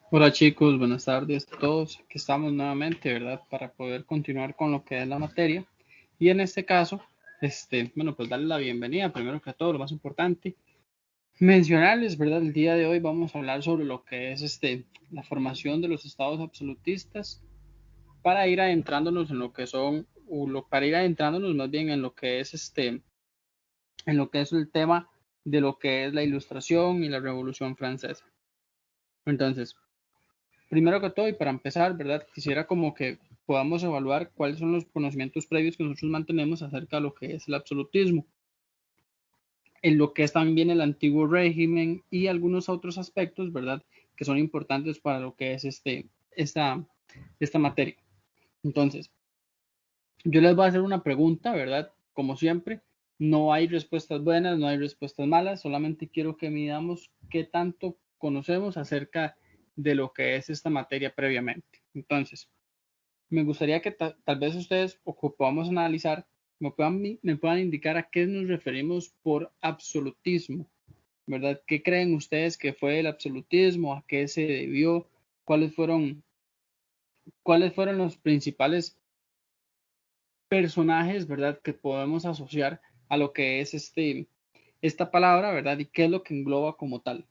Hola chicos, buenas tardes a todos. Aquí estamos nuevamente, ¿verdad? Para poder continuar con lo que es la materia. Y en este caso, bueno, pues darles la bienvenida, primero que todo, lo más importante. Mencionarles, ¿verdad? El día de hoy vamos a hablar sobre lo que es la formación de los estados absolutistas para ir adentrándonos en lo que son, para ir adentrándonos más bien en lo que es en lo que es el tema de lo que es la Ilustración y la Revolución Francesa. Entonces, primero que todo, y para empezar, ¿verdad? Quisiera como que podamos evaluar cuáles son los conocimientos previos que nosotros mantenemos acerca de lo que es el absolutismo, en lo que es también el antiguo régimen y algunos otros aspectos, ¿verdad? Que son importantes para lo que es esta materia. Entonces, yo les voy a hacer una pregunta, ¿verdad? Como siempre, no hay respuestas buenas, no hay respuestas malas, solamente quiero que midamos qué tanto conocemos acerca de lo que es esta materia previamente. Entonces, me gustaría que tal vez ustedes o que podamos analizar, me puedan indicar a qué nos referimos por absolutismo, ¿verdad? ¿Qué creen ustedes que fue el absolutismo? ¿A qué se debió? ¿Cuáles fueron, cuáles fueron los principales personajes, ¿verdad? Que podemos asociar a lo que es esta palabra, ¿verdad? Y qué es lo que engloba como tal.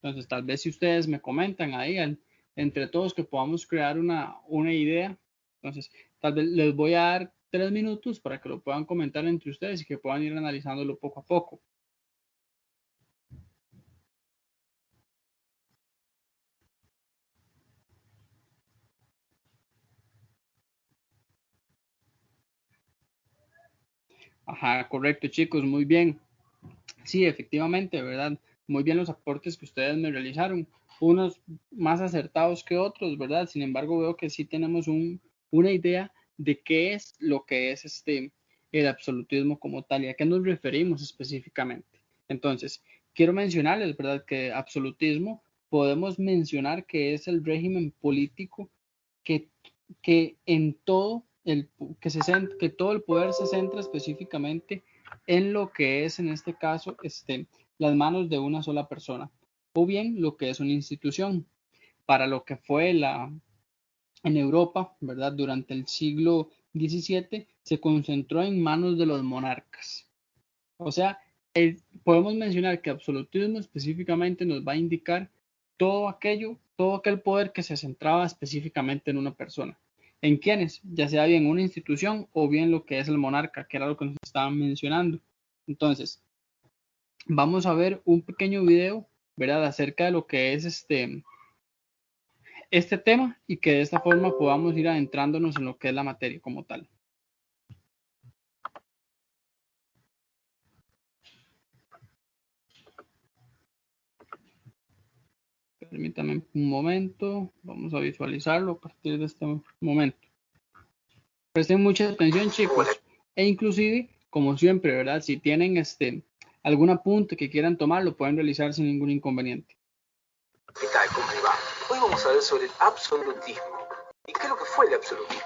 Entonces, tal vez si ustedes me comentan ahí, entre todos, que podamos crear una idea. Entonces, tal vez les voy a dar 3 minutos para que lo puedan comentar entre ustedes y que puedan ir analizándolo poco a poco. Ajá, correcto, chicos, muy bien. Sí, efectivamente, ¿verdad? Muy bien los aportes que ustedes me realizaron, unos más acertados que otros, ¿verdad? Sin embargo, veo que sí tenemos una idea de qué es lo que es el absolutismo como tal y a qué nos referimos específicamente. Entonces, quiero mencionarles, ¿verdad? Que absolutismo podemos mencionar que es el régimen político que, que en todo que todo el poder se centra específicamente en lo que es en este caso las manos de una sola persona o bien lo que es una institución para lo que fue en Europa, ¿verdad? Durante el siglo XVII se concentró en manos de los monarcas. O sea, podemos mencionar que absolutismo específicamente nos va a indicar todo aquel poder que se centraba específicamente en una persona. ¿En quiénes? Ya sea bien una institución o bien lo que es el monarca, que era lo que nos estaban mencionando. Entonces, vamos a ver un pequeño video, ¿verdad? Acerca de lo que es este tema y que de esta forma podamos ir adentrándonos en lo que es la materia como tal. Permítanme un momento, vamos a visualizarlo a partir de este momento. Presten mucha atención, chicos. E inclusive, como siempre, ¿verdad? Si tienen algún apunte que quieran tomar, lo pueden realizar sin ningún inconveniente. ¿Qué tal? ¿Cómo le va? Hoy vamos a ver sobre el absolutismo. ¿Y qué es lo que fue el absolutismo?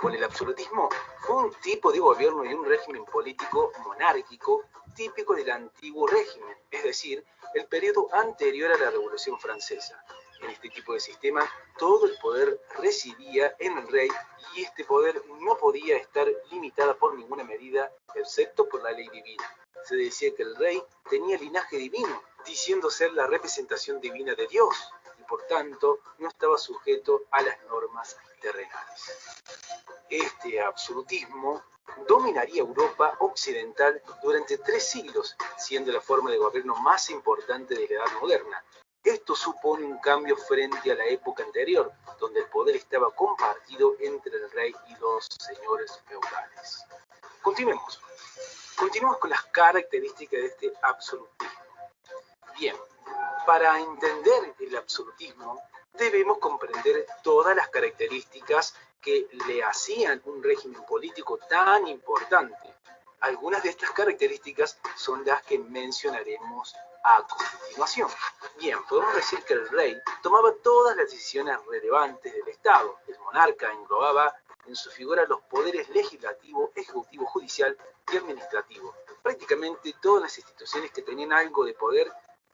Bueno, el absolutismo fue un tipo de gobierno y un régimen político monárquico típico del antiguo régimen, es decir, el periodo anterior a la Revolución Francesa. En este tipo de sistema, todo el poder residía en el rey y este poder no podía estar limitada por ninguna medida, excepto por la ley divina. Se decía que el rey tenía linaje divino, diciendo ser la representación divina de Dios, y por tanto no estaba sujeto a las normas terrenales. Este absolutismo dominaría Europa occidental durante 3 siglos, siendo la forma de gobierno más importante de la Edad Moderna. Esto supone un cambio frente a la época anterior, donde el poder estaba compartido entre el rey y los señores feudales. Continuemos. Continuamos con las características de este absolutismo. Bien, para entender el absolutismo debemos comprender todas las características que le hacían un régimen político tan importante. Algunas de estas características son las que mencionaremos a continuación. Bien, podemos decir que el rey tomaba todas las decisiones relevantes del Estado. El monarca englobaba en su figura los poderes legislativo, ejecutivo, judicial y administrativo. Prácticamente todas las instituciones que tenían algo de poder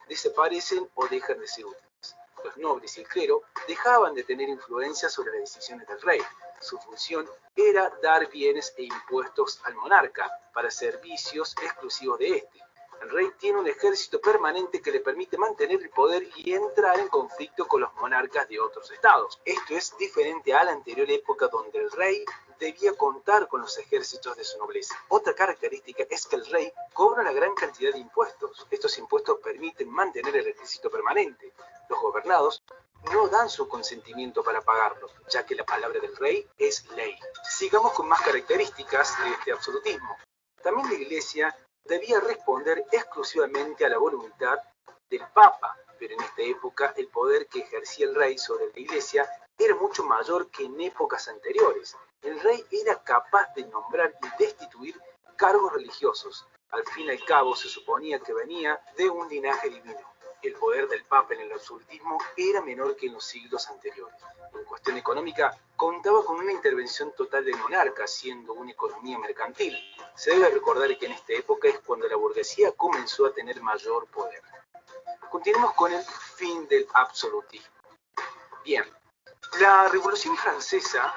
desaparecen o dejan de ser útiles. Los nobles y el clero dejaban de tener influencia sobre las decisiones del rey. Su función era dar bienes e impuestos al monarca para servicios exclusivos de éste. El rey tiene un ejército permanente que le permite mantener el poder y entrar en conflicto con los monarcas de otros estados. Esto es diferente a la anterior época donde el rey debía contar con los ejércitos de su nobleza. Otra característica es que el rey cobra una gran cantidad de impuestos. Estos impuestos permiten mantener el ejército permanente. Los gobernados no dan su consentimiento para pagarlo, ya que la palabra del rey es ley. Sigamos con más características de este absolutismo. También la Iglesia debía responder exclusivamente a la voluntad del Papa, pero en esta época el poder que ejercía el rey sobre la Iglesia era mucho mayor que en épocas anteriores. El rey era capaz de nombrar y destituir cargos religiosos. Al fin y al cabo se suponía que venía de un linaje divino. El poder del Papa en el absolutismo era menor que en los siglos anteriores. En cuestión económica, contaba con una intervención total del monarca, siendo una economía mercantil. Se debe recordar que en esta época es cuando la burguesía comenzó a tener mayor poder. Continuemos con el fin del absolutismo. Bien, la Revolución Francesa,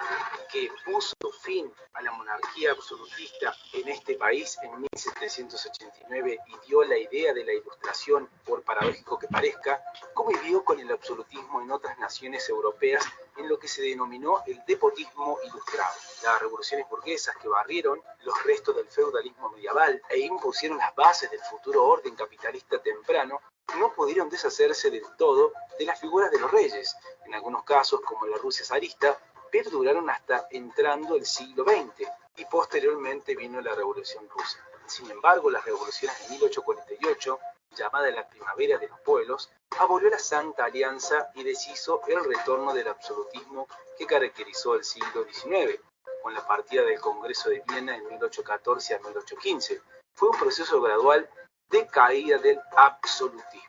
que puso fin a la monarquía absolutista en este país en 1789 y dio la idea de la Ilustración, por paradójico que parezca, convivió con el absolutismo en otras naciones europeas en lo que se denominó el despotismo ilustrado. Las revoluciones burguesas que barrieron los restos del feudalismo medieval e impusieron las bases del futuro orden capitalista temprano no pudieron deshacerse del todo de las figuras de los reyes. En algunos casos, como la Rusia zarista, perduraron hasta entrando el siglo XX y posteriormente vino la Revolución Rusa. Sin embargo, las revoluciones de 1848, llamada la Primavera de los Pueblos, abolió la Santa Alianza y deshizo el retorno del absolutismo que caracterizó el siglo XIX, con la partida del Congreso de Viena en 1814 a 1815. Fue un proceso gradual de caída del absolutismo.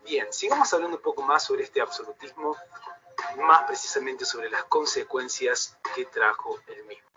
Bien, sigamos hablando un poco más sobre este absolutismo, más precisamente sobre las consecuencias que trajo el mismo.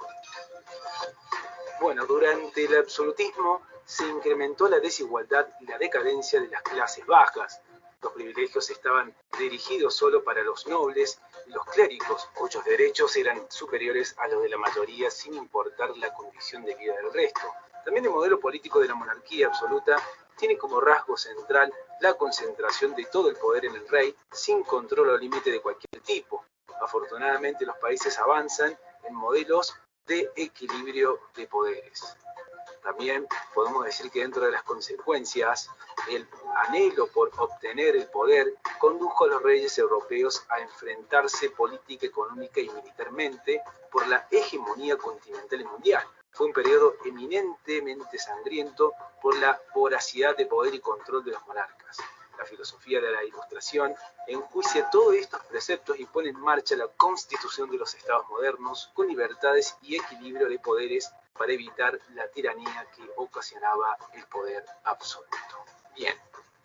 Bueno, durante el absolutismo se incrementó la desigualdad y la decadencia de las clases bajas. Los privilegios estaban dirigidos solo para los nobles y los clérigos, cuyos derechos eran superiores a los de la mayoría sin importar la condición de vida del resto. También el modelo político de la monarquía absoluta tiene como rasgo central la concentración de todo el poder en el rey, sin control o límite de cualquier tipo. Afortunadamente, los países avanzan en modelos de equilibrio de poderes. También podemos decir que dentro de las consecuencias, el anhelo por obtener el poder condujo a los reyes europeos a enfrentarse política, económica y militarmente por la hegemonía continental y mundial. Fue un periodo eminentemente sangriento por la voracidad de poder y control de los monarcas. La filosofía de la Ilustración enjuicia todos estos preceptos y pone en marcha la constitución de los estados modernos con libertades y equilibrio de poderes para evitar la tiranía que ocasionaba el poder absoluto. Bien,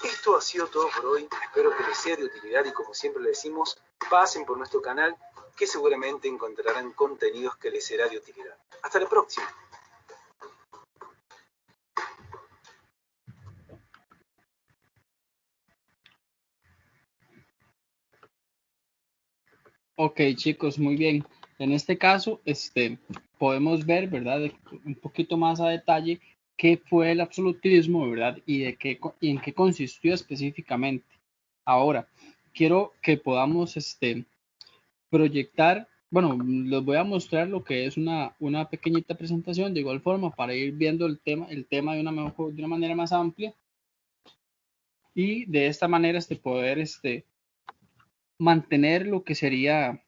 esto ha sido todo por hoy. Espero que les sea de utilidad y, como siempre le decimos, pasen por nuestro canal que seguramente encontrarán contenidos que les será de utilidad. Hasta la próxima. Ok, chicos, muy bien. En este caso, podemos ver, ¿verdad? Un poquito más a detalle qué fue el absolutismo, ¿verdad? Y en qué consistió específicamente. Ahora, quiero que podamos, proyectar, bueno, les voy a mostrar lo que es una pequeñita presentación de igual forma para ir viendo el tema de una manera más amplia y de esta manera, poder, mantener lo que sería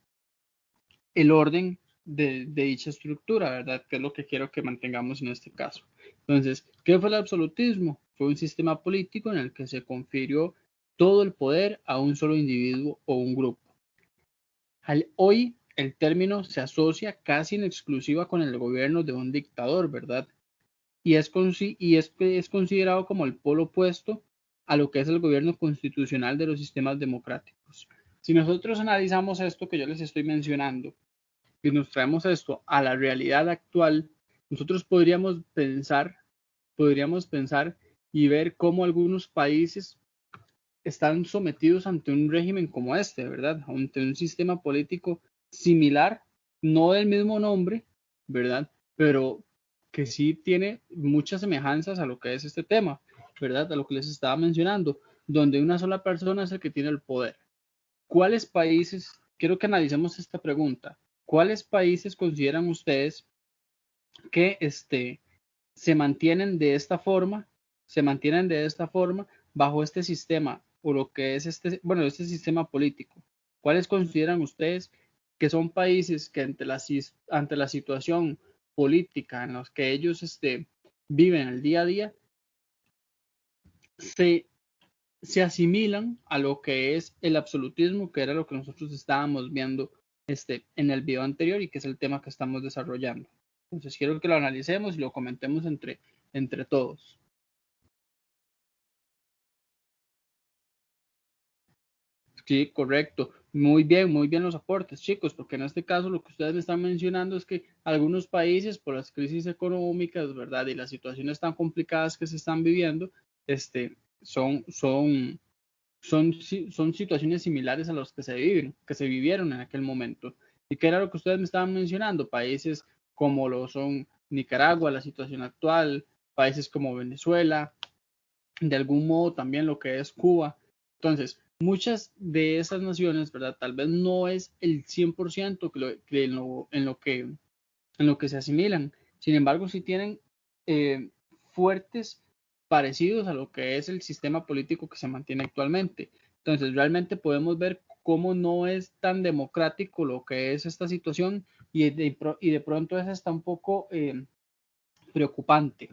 el orden de dicha estructura, ¿verdad? Que es lo que quiero que mantengamos en este caso. Entonces, ¿qué fue el absolutismo? Fue un sistema político en el que se confirió todo el poder a un solo individuo o un grupo. Hoy el término se asocia casi en exclusiva con el gobierno de un dictador, ¿verdad? Y es considerado como el polo opuesto a lo que es el gobierno constitucional de los sistemas democráticos. Si nosotros analizamos esto que yo les estoy mencionando, y nos traemos esto a la realidad actual, nosotros podríamos pensar y ver cómo algunos países están sometidos ante un régimen como este, ¿verdad? Ante un sistema político similar, no del mismo nombre, ¿verdad? Pero que sí tiene muchas semejanzas a lo que es este tema, ¿verdad? A lo que les estaba mencionando, donde una sola persona es el que tiene el poder. ¿Cuáles países, quiero que analicemos esta pregunta, cuáles países consideran ustedes que se mantienen de esta forma, se mantienen de esta forma bajo este sistema o lo que es este sistema político? ¿Cuáles consideran ustedes que son países que ante la situación política en los que ellos viven el día a día se, se asimilan a lo que es el absolutismo, que era lo que nosotros estábamos viendo en el video anterior y que es el tema que estamos desarrollando? Entonces quiero que lo analicemos y lo comentemos entre todos. Sí, correcto. Muy bien los aportes, chicos, porque en este caso lo que ustedes me están mencionando es que algunos países por las crisis económicas, ¿verdad? Y las situaciones tan complicadas que se están viviendo, son, son, son situaciones similares a las que se vivieron en aquel momento. ¿Y qué era lo que ustedes me estaban mencionando? Países como lo son Nicaragua, la situación actual, países como Venezuela, de algún modo también lo que es Cuba. Entonces, muchas de esas naciones, ¿verdad? Tal vez no es el 100% en lo que se asimilan. Sin embargo, sí tienen eh, fuertes parecidos a lo que es el sistema político que se mantiene actualmente. Entonces, realmente podemos ver cómo no es tan democrático lo que es esta situación y de pronto es hasta un poco preocupante.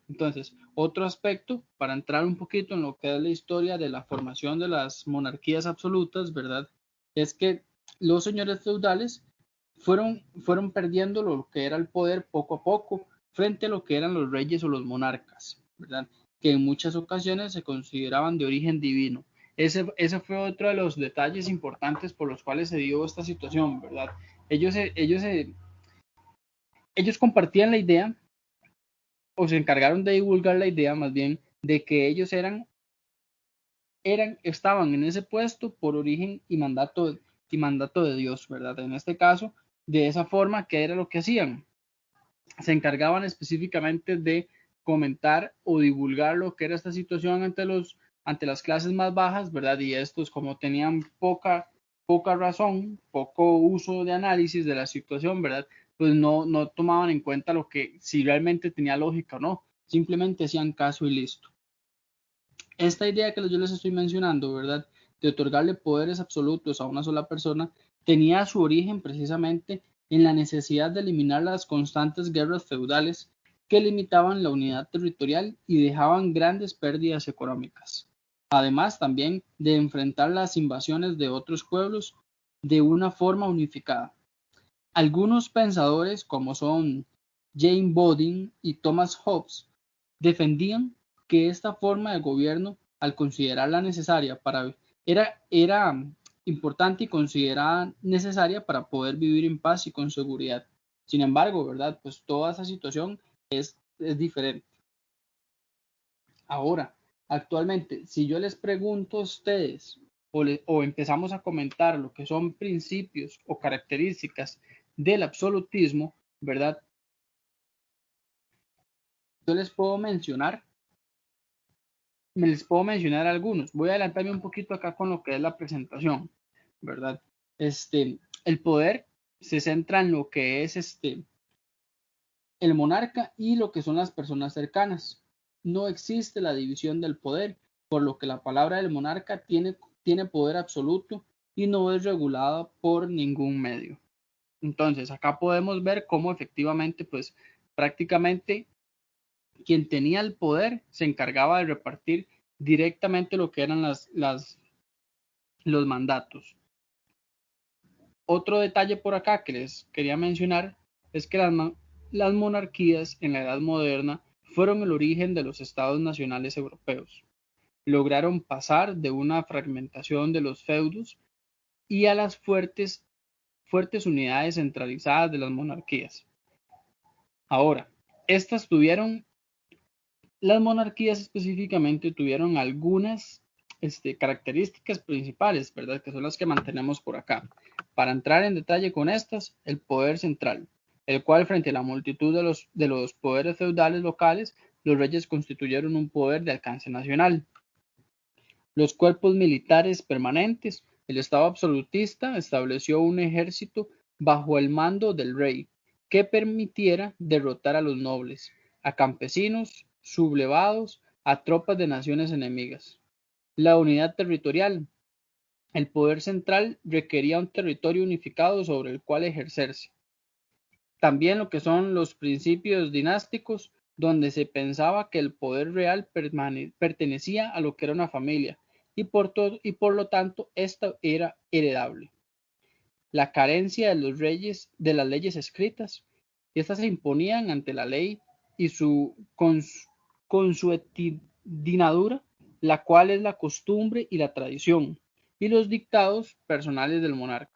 Entonces, otro aspecto, para entrar un poquito en lo que es la historia de la formación de las monarquías absolutas, ¿verdad? Es que los señores feudales fueron perdiendo lo que era el poder poco a poco frente a lo que eran los reyes o los monarcas, ¿verdad? Que en muchas ocasiones se consideraban de origen divino. Ese fue otro de los detalles importantes por los cuales se dio esta situación, ¿verdad? Ellos compartían la idea o se encargaron de divulgar la idea más bien de que ellos estaban en ese puesto por origen y mandato de Dios, ¿verdad? En este caso, de esa forma, ¿qué era lo que hacían? Se encargaban específicamente de comentar o divulgar lo que era esta situación ante las clases más bajas, ¿verdad? Y estos, como tenían poca razón, poco uso de análisis de la situación, ¿verdad? Pues no tomaban en cuenta lo que si realmente tenía lógica o no, simplemente hacían caso y listo. Esta idea que yo les estoy mencionando, ¿verdad? De otorgarle poderes absolutos a una sola persona, tenía su origen precisamente en la necesidad de eliminar las constantes guerras feudales que limitaban la unidad territorial y dejaban grandes pérdidas económicas. Además, también de enfrentar las invasiones de otros pueblos de una forma unificada. Algunos pensadores, como son Jane Bodin y Thomas Hobbes, defendían que esta forma de gobierno, al considerarla necesaria era importante y considerada necesaria para poder vivir en paz y con seguridad. Sin embargo, ¿verdad? Pues toda esa situación es diferente. Ahora, actualmente, si yo les pregunto a ustedes o empezamos a comentar lo que son principios o características del absolutismo, ¿verdad? Yo les puedo mencionar algunos. Voy a adelantarme un poquito acá con lo que es la presentación, ¿verdad? El poder se centra en lo que es el monarca y lo que son las personas cercanas. No existe la división del poder, por lo que la palabra del monarca tiene poder absoluto y no es regulada por ningún medio. Entonces, acá podemos ver cómo efectivamente, pues prácticamente quien tenía el poder se encargaba de repartir directamente lo que eran los mandatos. Otro detalle por acá que les quería mencionar es que las monarquías en la Edad Moderna fueron el origen de los estados nacionales europeos. Lograron pasar de una fragmentación de los feudos y a las fuertes unidades centralizadas de las monarquías. Ahora, las monarquías específicamente tuvieron algunas características principales, ¿verdad? Que son las que mantenemos por acá. Para entrar en detalle con estas, el poder central, el cual frente a la multitud de los poderes feudales locales, los reyes constituyeron un poder de alcance nacional. Los cuerpos militares permanentes, el Estado absolutista estableció un ejército bajo el mando del rey, que permitiera derrotar a los nobles, a campesinos, sublevados, a tropas de naciones enemigas. La unidad territorial. El poder central requería un territorio unificado sobre el cual ejercerse. También lo que son los principios dinásticos, donde se pensaba que el poder real pertenecía a lo que era una familia y por lo tanto esta era heredable. La carencia de los reyes de las leyes escritas, estas se imponían ante la ley y su consuetudinadura, la cual es la costumbre y la tradición, y los dictados personales del monarca.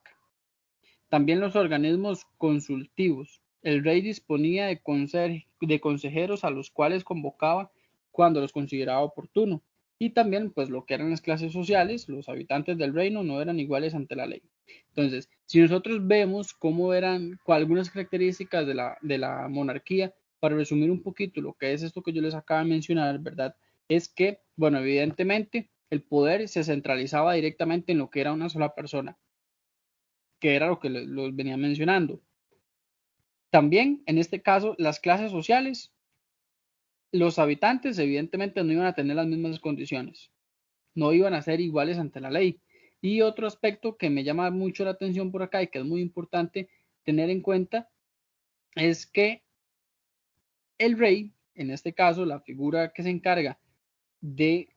También los organismos consultivos. El rey disponía de consejeros a los cuales convocaba cuando los consideraba oportuno. Y también, pues, lo que eran las clases sociales, los habitantes del reino no eran iguales ante la ley. Entonces, si nosotros vemos cómo eran algunas características de la monarquía, para resumir un poquito lo que es esto que yo les acabo de mencionar, ¿verdad? Es que, bueno, evidentemente, el poder se centralizaba directamente en lo que era una sola persona, que era lo que los venía mencionando. También, en este caso, las clases sociales, los habitantes evidentemente no iban a tener las mismas condiciones, no iban a ser iguales ante la ley. Y otro aspecto que me llama mucho la atención por acá y que es muy importante tener en cuenta es que el rey, en este caso, la figura que se encarga de,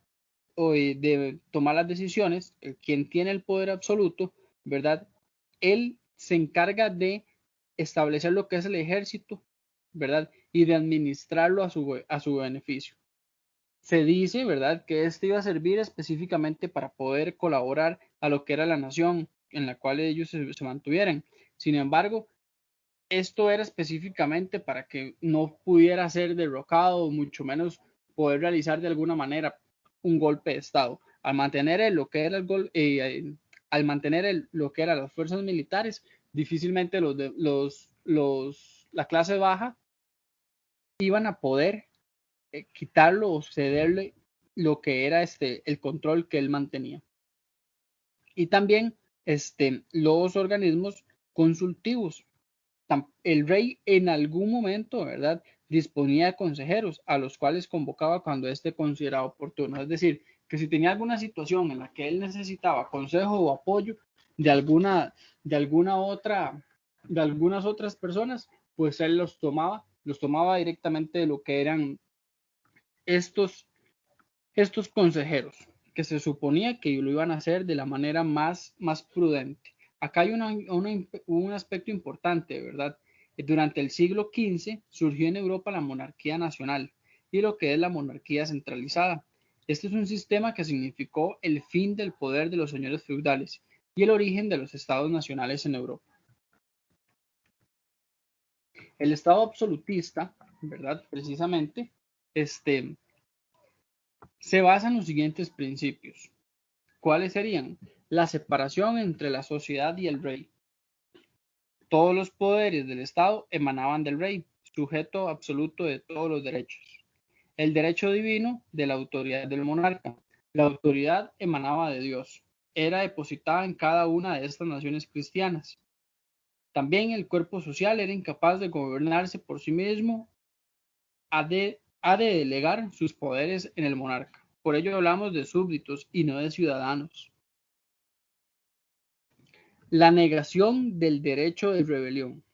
de tomar las decisiones, quien tiene el poder absoluto, ¿verdad? Él se encarga de establecer lo que es el ejército, ¿verdad? Y de administrarlo a su beneficio. Se dice, ¿verdad?, que este iba a servir específicamente para poder colaborar a lo que era la nación en la cual ellos se mantuvieran. Sin embargo, esto era específicamente para que no pudiera ser derrocado, mucho menos poder realizar de alguna manera un golpe de Estado. Al mantener lo que era al mantener lo que eran las fuerzas militares, difícilmente la clase baja iban a poder quitarlo o cederle lo que era el control que él mantenía. Y también los organismos consultivos. El rey en algún momento, ¿verdad?, disponía de consejeros a los cuales convocaba cuando éste consideraba oportuno. Es decir, que si tenía alguna situación en la que él necesitaba consejo o apoyo de alguna otra, de algunas otras personas, pues él los tomaba directamente de lo que eran estos consejeros, que se suponía que lo iban a hacer de la manera más prudente. Acá hay un aspecto importante, ¿verdad? Durante el siglo XV surgió en Europa la monarquía nacional y lo que es la monarquía centralizada. Este es un sistema que significó el fin del poder de los señores feudales y el origen de los estados nacionales en Europa. El estado absolutista, ¿verdad? Precisamente, se basa en los siguientes principios. ¿Cuáles serían? La separación entre la sociedad y el rey. Todos los poderes del Estado emanaban del rey, sujeto absoluto de todos los derechos. El derecho divino de la autoridad del monarca. La autoridad emanaba de Dios. Era depositada en cada una de estas naciones cristianas. También el cuerpo social era incapaz de gobernarse por sí mismo, ha de delegar sus poderes en el monarca. Por ello hablamos de súbditos y no de ciudadanos. La negación del derecho de rebelión.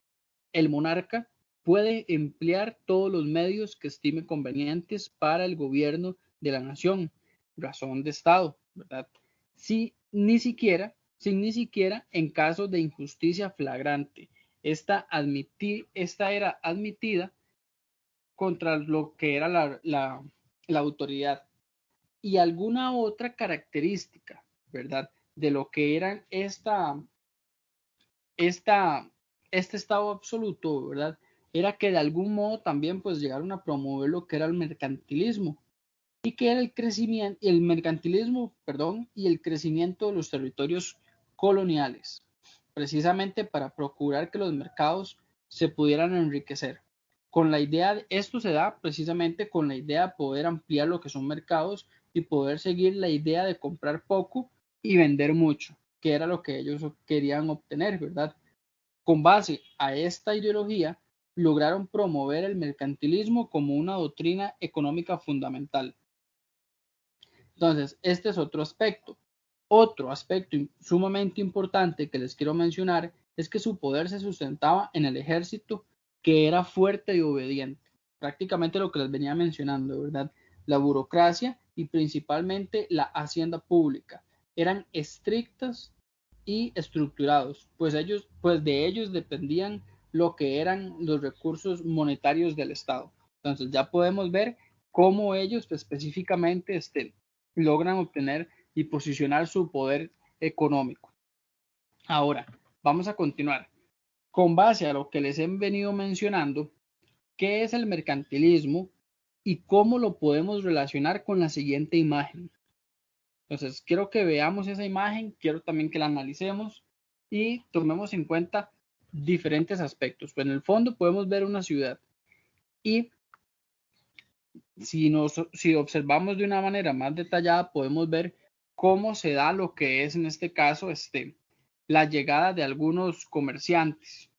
El monarca puede emplear todos los medios que estime convenientes para el gobierno de la nación, razón de Estado, ¿verdad? Sin ni siquiera en caso de injusticia flagrante. Esta era admitida contra lo que era la autoridad. Y alguna otra característica, ¿verdad?, de lo que eran este estado absoluto, ¿verdad?, era que de algún modo también pues llegaron a promover lo que era el mercantilismo y que era el crecimiento, el mercantilismo, perdón, y el crecimiento de los territorios coloniales, precisamente para procurar que los mercados se pudieran enriquecer. Con la idea, esto se da precisamente con la idea de poder ampliar lo que son mercados y poder seguir la idea de comprar poco y vender mucho, que era lo que ellos querían obtener, ¿verdad? Con base a esta ideología, lograron promover el mercantilismo como una doctrina económica fundamental. Entonces, este es otro aspecto. Otro aspecto sumamente importante que les quiero mencionar es que su poder se sustentaba en el ejército, que era fuerte y obediente. Prácticamente lo que les venía mencionando, ¿verdad? La burocracia y principalmente la hacienda pública eran estrictas y estructurados, pues de ellos dependían lo que eran los recursos monetarios del Estado. Entonces ya podemos ver cómo ellos específicamente logran obtener y posicionar su poder económico. Ahora, vamos a continuar. Con base a lo que les he venido mencionando, ¿qué es el mercantilismo y cómo lo podemos relacionar con la siguiente imagen? Entonces, quiero que veamos esa imagen, quiero también que la analicemos y tomemos en cuenta diferentes aspectos. Pues en el fondo podemos ver una ciudad y si observamos de una manera más detallada, podemos ver cómo se da lo que es en este caso la llegada de algunos comerciantes,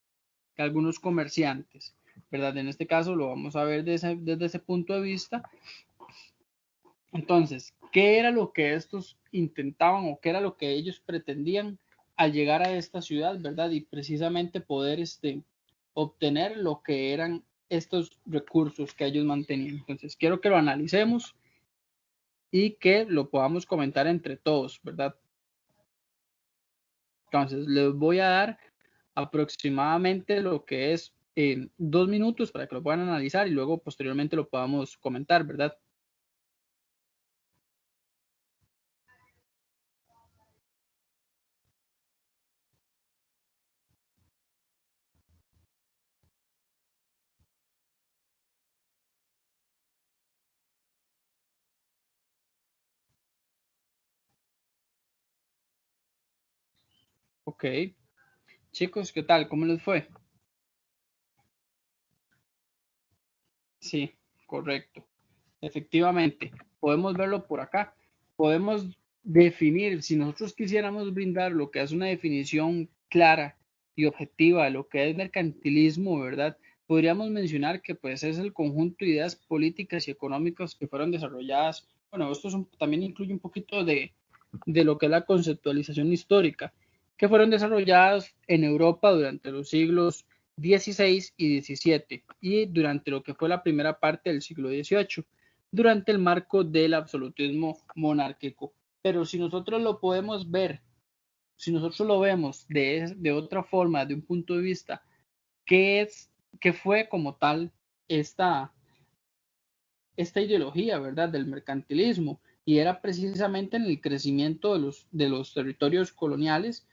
¿verdad? En este caso lo vamos a ver desde ese punto de vista. Entonces, ¿qué era lo que estos intentaban o qué era lo que ellos pretendían al llegar a esta ciudad, ¿verdad? Y precisamente poder obtener lo que eran estos recursos que ellos mantenían. Entonces, quiero que lo analicemos y que lo podamos comentar entre todos, ¿verdad? Entonces, les voy a dar aproximadamente lo que es 2 minutos para que lo puedan analizar y luego posteriormente lo podamos comentar, ¿verdad? Ok, chicos, ¿qué tal? ¿Cómo les fue? Sí, correcto. Efectivamente, podemos verlo por acá. Podemos definir, si nosotros quisiéramos brindar lo que es una definición clara y objetiva de lo que es mercantilismo, ¿verdad? Podríamos mencionar que pues es el conjunto de ideas políticas y económicas que fueron desarrolladas. Bueno, también incluye un poquito de lo que es la conceptualización histórica, que fueron desarrolladas en Europa durante los siglos XVI y XVII y durante lo que fue la primera parte del siglo XVIII, durante el marco del absolutismo monárquico. Pero si nosotros lo podemos ver, si nosotros lo vemos de otra forma, de un punto de vista, qué fue como tal esta, esta ideología, ¿verdad?, del mercantilismo, y era precisamente en el crecimiento de los territorios coloniales,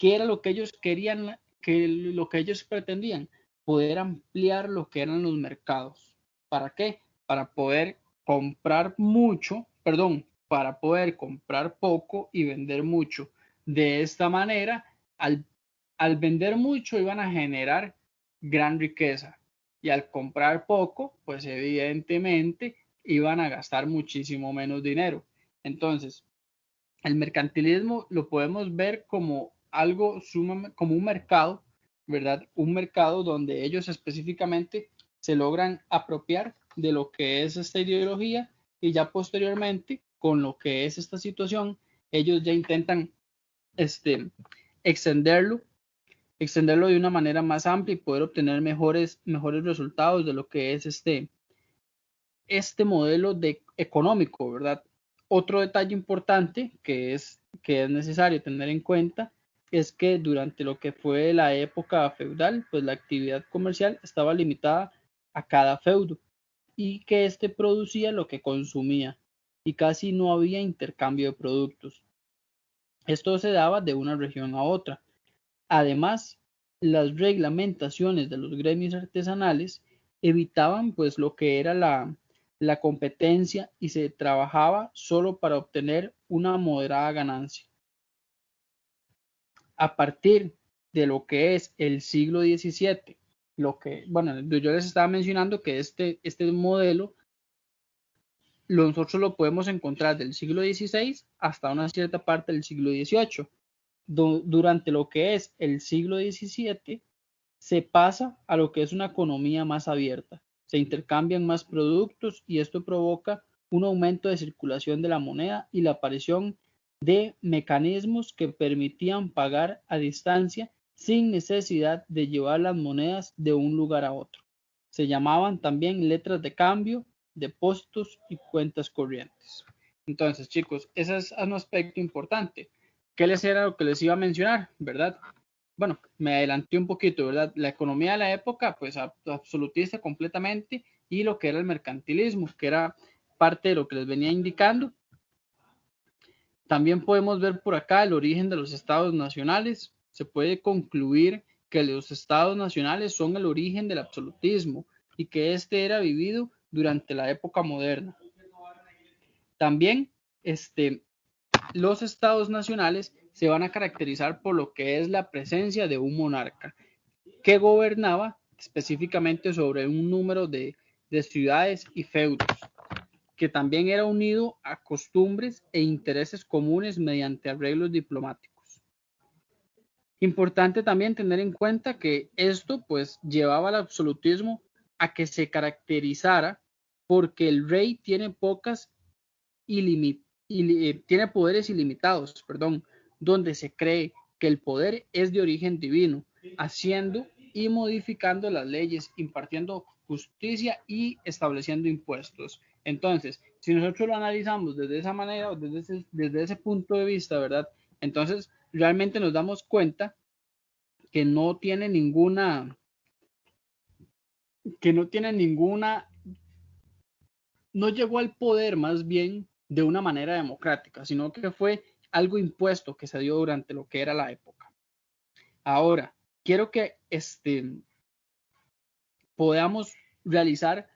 que era lo que ellos querían, lo que ellos pretendían, poder ampliar lo que eran los mercados. ¿Para qué? Para poder comprar mucho, perdón, para poder comprar poco y vender mucho. De esta manera, al vender mucho iban a generar gran riqueza y al comprar poco, pues evidentemente iban a gastar muchísimo menos dinero. Entonces, el mercantilismo lo podemos ver como algo como un mercado, ¿verdad? Un mercado donde ellos específicamente se logran apropiar de lo que es esta ideología y ya posteriormente, con lo que es esta situación, ellos ya intentan este, extenderlo, extenderlo de una manera más amplia y poder obtener mejores resultados de lo que es este modelo económico, ¿verdad? Otro detalle importante que es necesario tener en cuenta es que durante lo que fue la época feudal, pues la actividad comercial estaba limitada a cada feudo y que éste producía lo que consumía y casi no había intercambio de productos. Esto se daba de una región a otra. Además, las reglamentaciones de los gremios artesanales evitaban pues lo que era la competencia y se trabajaba solo para obtener una moderada ganancia. A partir de lo que es el siglo XVII, yo les estaba mencionando que este modelo nosotros lo podemos encontrar del siglo XVI hasta una cierta parte del siglo XVIII. Durante lo que es el siglo XVII se pasa a lo que es una economía más abierta, se intercambian más productos y esto provoca un aumento de circulación de la moneda y la aparición de mecanismos que permitían pagar a distancia sin necesidad de llevar las monedas de un lugar a otro. Se llamaban también letras de cambio, depósitos y cuentas corrientes. Entonces, chicos, ese es un aspecto importante. ¿Qué les era lo que les iba a mencionar, verdad? Bueno, me adelanté un poquito, ¿verdad? La economía de la época, pues absolutista completamente, y lo que era el mercantilismo, que era parte de lo que les venía indicando. También podemos ver por acá el origen de los estados nacionales. Se puede concluir que los estados nacionales son el origen del absolutismo y que este era vivido durante la época moderna. También, los estados nacionales se van a caracterizar por lo que es la presencia de un monarca que gobernaba específicamente sobre un número de ciudades y feudos, que también era unido a costumbres e intereses comunes mediante arreglos diplomáticos. Importante también tener en cuenta que esto pues llevaba al absolutismo a que se caracterizara porque el rey tiene tiene poderes ilimitados, donde se cree que el poder es de origen divino, haciendo y modificando las leyes, impartiendo justicia y estableciendo impuestos. Entonces, si nosotros lo analizamos desde esa manera, desde ese punto de vista, ¿verdad? Entonces, realmente nos damos cuenta que no tiene ninguna, no llegó al poder más bien de una manera democrática, sino que fue algo impuesto que se dio durante lo que era la época. Ahora, quiero que podamos realizar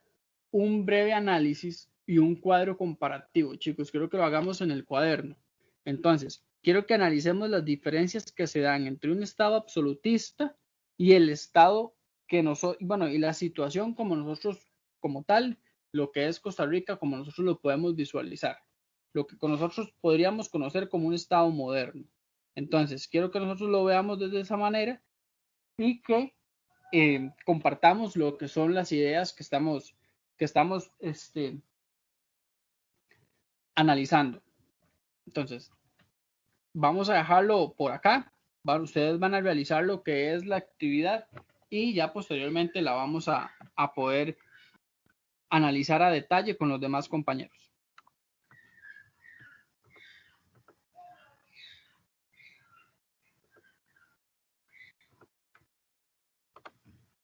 un breve análisis y un cuadro comparativo, chicos. Quiero que lo hagamos en el cuaderno. Entonces, quiero que analicemos las diferencias que se dan entre un estado absolutista y el estado y la situación como nosotros, como tal, lo que es Costa Rica, como nosotros lo podemos visualizar, lo que nosotros podríamos conocer como un estado moderno. Entonces, quiero que nosotros lo veamos desde esa manera y que compartamos lo que son las ideas que estamos analizando. Entonces, vamos a dejarlo por acá. Ustedes van a realizar lo que es la actividad y ya posteriormente la vamos a poder analizar a detalle con los demás compañeros.